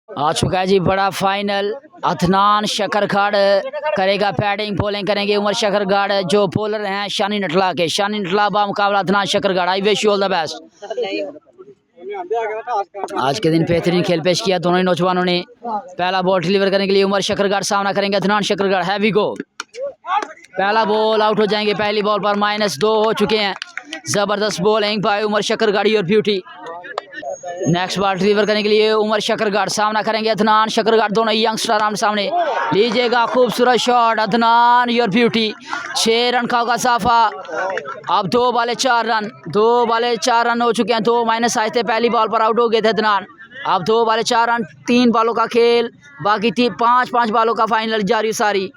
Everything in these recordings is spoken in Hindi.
आ चुका है जी बड़ा फाइनल। अदनान शकरगढ़ करेगा बैटिंग, बॉलिंग करेंगे उमर शकरगढ़ जो बॉलर हैं शानी नटला के। शानी नटला बा मुकाबला Adnan Shakargarh. I wish you all the best. आज के दिन बेहतरीन खेल पेश किया दोनों ही नौजवानों ने। पहला बॉल डिलीवर करने के लिए उमर शकरगढ़ सामना करेंगे अदनान शकरगढ़। हैवी गो, पहला बॉल आउट हो जाएंगे। पहली बॉल पर -2 हो चुके हैं। जबरदस्त बॉलिंग बाय उमर शकरगढ़ और ब्यूटी। नेक्स्ट बॉल डिलीवर करने के लिए उमर शकरगढ़ सामना करेंगे अदनान शकरगढ़। दोनों ही यंगस्टर आमने सामने। लीजिएगा खूबसूरत शॉट अदनान और ब्यूटी। 6 रन का होगा साफा। अब 2 बॉले 4 रन, 2 बॉले 4 रन हो चुके हैं। 2 माइनस आए थे, पहली बॉल पर आउट हो गए थे अदनान। अब 2 बॉले 4 रन, 3 बॉलों का खेल बाकी थी। 5 बॉलों का फाइनल जारी सारी।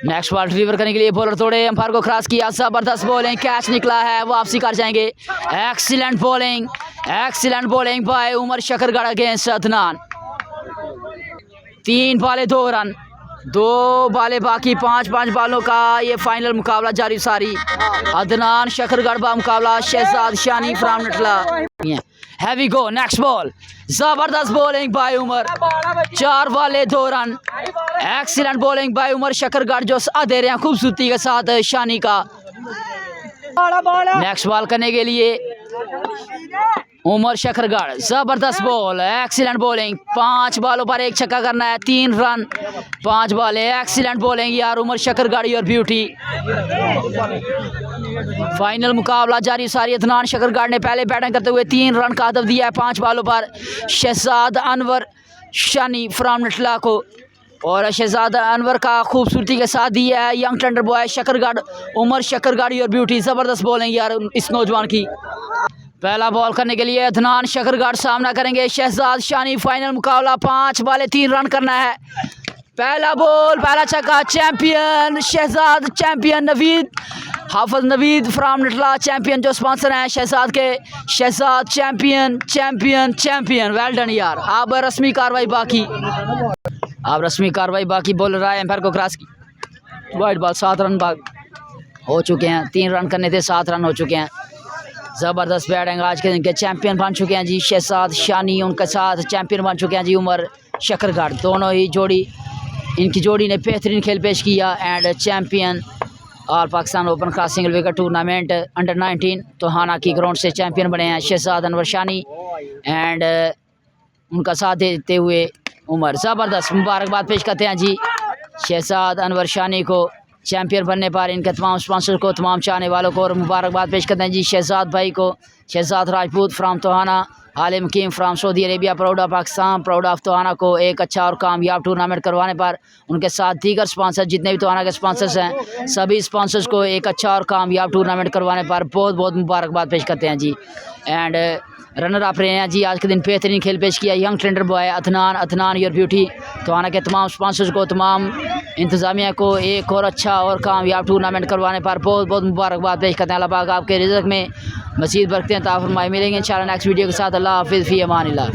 नेक्स्ट बॉल डिलीवर करने के लिए बॉलर तोड़े, एम्पायर को क्रॉस किया। जबरदस्त बॉलिंग, कैच निकला है, वापसी कर जाएंगे। Excellent bowling by Umar Shakargarh against Adnan. 3 बॉले 2 रन, 2 बॉले बाकी। 5 बॉलों का ये फाइनल मुकाबला जारी सारी। अदनान शकरगढ़ बा मुकाबला Shahzad Shani from Natla. Heavy go, next ball, जबरदस्त bowling by Umar. 4 balls 2 run. Excellent bowling by Umar Shakargarh जो साथ दे रहे हैं खूबसूरती के साथ शानी का। नेक्स्ट बॉल करने के लिए उमर शकरगढ़। जबरदस्त बॉल, एक्सीलेंट बॉलिंग। 5 बॉलों पर 1 छक्का करना है, 3 रन। 5 बॉले, एक्सीलेंट बॉलिंग यार उमर शकरगढ़ और ब्यूटी। फाइनल मुकाबला जारी सारी। अदनान शकरगढ़ ने पहले बैटिंग करते हुए 3 रन का हदफ दिया है 5 बॉलों पर शहजाद अनवर शानी फ्राम नटला को। और शहजाद अनवर का खूबसूरती के साथ दिया है young tender boy Shakargarh Umar Shakargarh और ब्यूटी। ज़बरदस्त बॉलिंग यार इस नौजवान की। पहला बॉल करने के लिए अदनान शकरगढ़ सामना करेंगे शहजाद शानी। फाइनल मुकाबला 5 बॉले 3 रन करना है। पहला बॉल, पहला छक्का। Champion Shahzad, champion Naveed, Hafiz Naveed from Natla champion जो स्पॉन्सर हैं शहजाद के। शहजाद चैंपियन वेल डन यार। अब रस्मी कार्रवाई बाकी। बोल रहा है एम्पायर को क्रॉस की। वाइड बॉल, 7 रन भाग हो चुके हैं। 3 रन करने थे, 7 रन हो चुके हैं। ज़बरदस्त बैटिंग आज के दिन के चैंपियन बन चुके हैं जी शहजाद शानी। उनके साथ चैंपियन बन चुके हैं जी उमर शकरगढ़। दोनों ही जोड़ी, इनकी जोड़ी ने बेहतरीन खेल पेश किया। And champion all Pakistan open class single wicket tournament under 19 Tohana की ग्राउंड से चैंपियन बने हैं शहजाद अनवर शानी। एंड उनका साथ देते हुए उमर। ज़बरदस्त मुबारकबाद पेश करते हैं जी शहजाद अनवर शानी को चैंपियन बनने पर। इनके तमाम स्पॉन्सर को, तमाम चाहने वालों को और मुबारकबाद पेश करते हैं जी शहजाद भाई को। Shahzad Rajput from Tohana, Alim Keem from Saudi Arabia, proud of Pakistan, proud of Tohana को एक अच्छा और कामयाब टूर्नामेंट करवाने पर। उनके साथ दीगर स्पॉन्सर जितने भी तोहाना के स्पॉन्सर्स हैं सभी स्पॉन्सर्स को एक अच्छा और कामयाब टूर्नामेंट करवाने पर बहुत बहुत मुबारकबाद पेश करते हैं जी। एंड रनर अप रहे हैं जी आज के दिन। बेहतरीन खेल पेश किया young tender boy Adnan your beauty. Tohana के तमाम स्पॉन्सर्स को, तमाम इंतज़ामिया को एक और अच्छा और कामयाब टूर्नामेंट करवाने पर बहुत बहुत मुबारकबाद पेश करते हैं। अल्लाह पाक आपके रिज़्क़ में मज़ीद बरकतें अता फरमाए। मिलेंगे इंशाल्लाह नेक्स्ट वीडियो के साथ। अल्लाह हाफ़िज़, फ़ी अमानिल्लाह।